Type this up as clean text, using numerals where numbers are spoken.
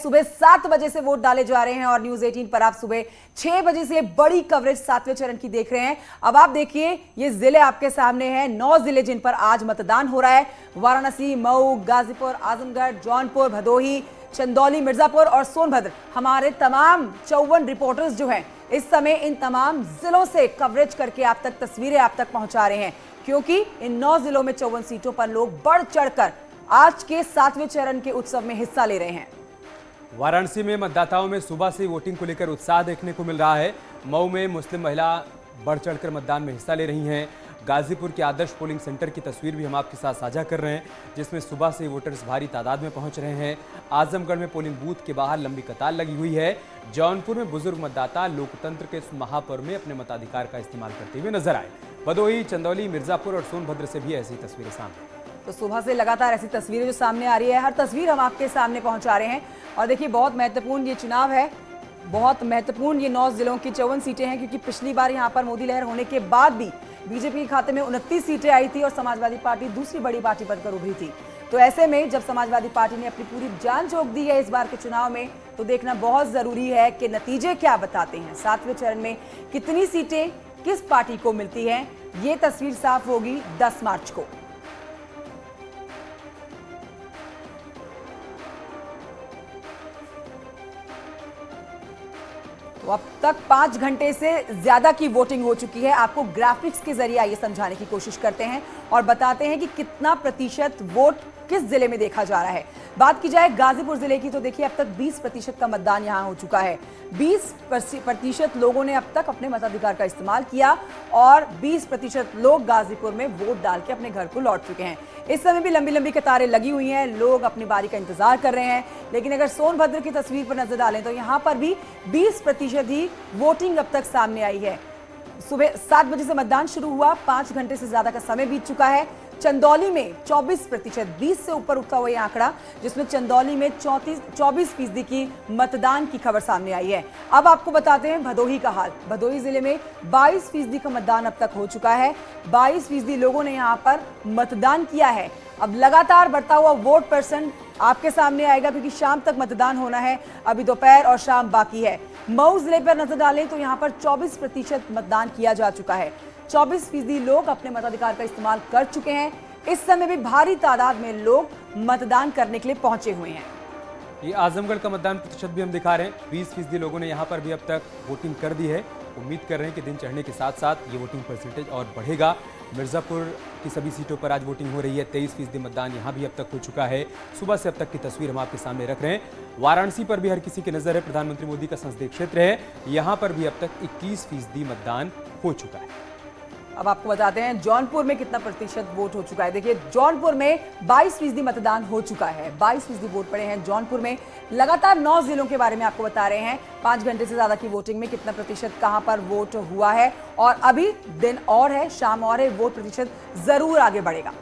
सुबह 7 बजे से वोट डाले जा रहे हैं और न्यूज 18 पर आप सुबह 6 बजे से बड़ी कवरेज 7वें चरण की देख रहे हैं। अब आप देखिए ये जिले आपके सामने हैं, 9 जिले जिन पर आज मतदान हो रहा है। वाराणसी, मऊ, गाजीपुर, आजमगढ़, जौनपुर, भदोही, चंदौली, मिर्जापुर और सोनभद्र। हमारे तमाम 54 रिपोर्टर्स जो हैं इस समय इन तमाम जिलों से कवरेज करके आप तक तस्वीरें आप तक पहुंचा रहे हैं, क्योंकि इन 9 जिलों में 54 सीटों पर लोग बढ़ चढ़कर आज के 7वें चरण के उत्सव में हिस्सा ले रहे हैं। वाराणसी में मतदाताओं में सुबह से वोटिंग को लेकर उत्साह देखने को मिल रहा है। मऊ में मुस्लिम महिला बढ़ चढ़कर मतदान में हिस्सा ले रही हैं। गाजीपुर के आदर्श पोलिंग सेंटर की तस्वीर भी हम आपके साथ साझा कर रहे हैं, जिसमें सुबह से वोटर्स भारी तादाद में पहुंच रहे हैं। आजमगढ़ में पोलिंग बूथ के बाहर लंबी कतार लगी हुई है। जौनपुर में बुजुर्ग मतदाता लोकतंत्र के महापर्व में अपने मताधिकार का इस्तेमाल करते हुए नजर आए। भदोही, चंदौली, मिर्जापुर और सोनभद्र से भी ऐसी तस्वीरें सामने। तो सुबह से लगातार ऐसी तस्वीरें जो सामने आ रही है, हर तस्वीर हम आपके सामने पहुंचा रहे हैं। और देखिए बहुत महत्वपूर्ण ये चुनाव है, बहुत महत्वपूर्ण ये 9 जिलों की 54 सीटें हैं, क्योंकि पिछली बार यहां पर मोदी लहर होने के बाद भी बीजेपी के खाते में 29 सीटें आई थी और समाजवादी पार्टी दूसरी बड़ी पार्टी बनकर उभरी थी। तो ऐसे में जब समाजवादी पार्टी ने अपनी पूरी जान झोंक दी है इस बार के चुनाव में, तो देखना बहुत जरूरी है कि नतीजे क्या बताते हैं। 7वें चरण में कितनी सीटें किस पार्टी को मिलती हैं, ये तस्वीर साफ होगी 10 मार्च को। तो अब तक 5 घंटे से ज्यादा की वोटिंग हो चुकी है। आपको ग्राफिक्स के जरिए ये समझाने की कोशिश करते हैं और बताते हैं कि कितना प्रतिशत वोट किस जिले में देखा जा रहा है। बात की जाए गाजीपुर जिले की, तो देखिए अब तक 20% का मतदान यहां हो चुका है। 20% लोगों ने अब तक अपने मताधिकार का इस्तेमाल किया और 20% लोग गाजीपुर में वोट डाल के अपने घर को लौट चुके हैं। इस समय भी लंबी लंबी कतारें लगी हुई हैं, लोग अपनी बारी का इंतजार कर रहे हैं। लेकिन अगर सोनभद्र की तस्वीर पर नजर डालें तो यहां पर भी 20% ही वोटिंग अब तक सामने आई है। सुबह 7 बजे से मतदान शुरू हुआ, 5 घंटे से ज्यादा का समय बीत चुका है। चंदौली में 24%, 20 से ऊपर उठता हुआ यह आंकड़ा, जिसमें चंदौली में 24% की मतदान की खबर सामने आई है। अब आपको बताते हैं भदोही का हाल। भदोही जिले में 22% का मतदान अब तक हो चुका है। 22% लोगों ने यहां पर मतदान किया है। अब लगातार बढ़ता हुआ वोट परसेंट आपके सामने आएगा, क्योंकि शाम तक मतदान होना है, अभी दोपहर और शाम बाकी है। मऊ जिले पर नजर डालें तो यहां पर 24% मतदान किया जा चुका है। 24% लोग अपने मताधिकार का इस्तेमाल कर चुके हैं। इस समय भी भारी तादाद में लोग मतदान करने के लिए पहुंचे हुए हैं। ये आजमगढ़ का मतदान प्रतिशत भी हम दिखा रहे हैं। 20% लोगों ने यहाँ पर भी अब तक वोटिंग कर दी है। उम्मीद कर रहे हैं कि दिन चढ़ने के साथ साथ ये वोटिंग परसेंटेज और बढ़ेगा। मिर्जापुर की सभी सीटों पर आज वोटिंग हो रही है। 23% मतदान यहाँ भी अब तक हो चुका है। सुबह से अब तक की तस्वीर हम आपके सामने रख रहे हैं। वाराणसी पर भी हर किसी की नजर है, प्रधानमंत्री मोदी का संसदीय क्षेत्र है। यहाँ पर भी अब तक 21% मतदान हो चुका है। अब आपको बताते हैं जौनपुर में कितना प्रतिशत वोट हो चुका है। देखिए जौनपुर में 22% मतदान हो चुका है। 22% वोट पड़े हैं जौनपुर में। लगातार 9 जिलों के बारे में आपको बता रहे हैं। 5 घंटे से ज्यादा की वोटिंग में कितना प्रतिशत कहां पर वोट हुआ है, और अभी दिन और है, शाम और है, वोट प्रतिशत जरूर आगे बढ़ेगा।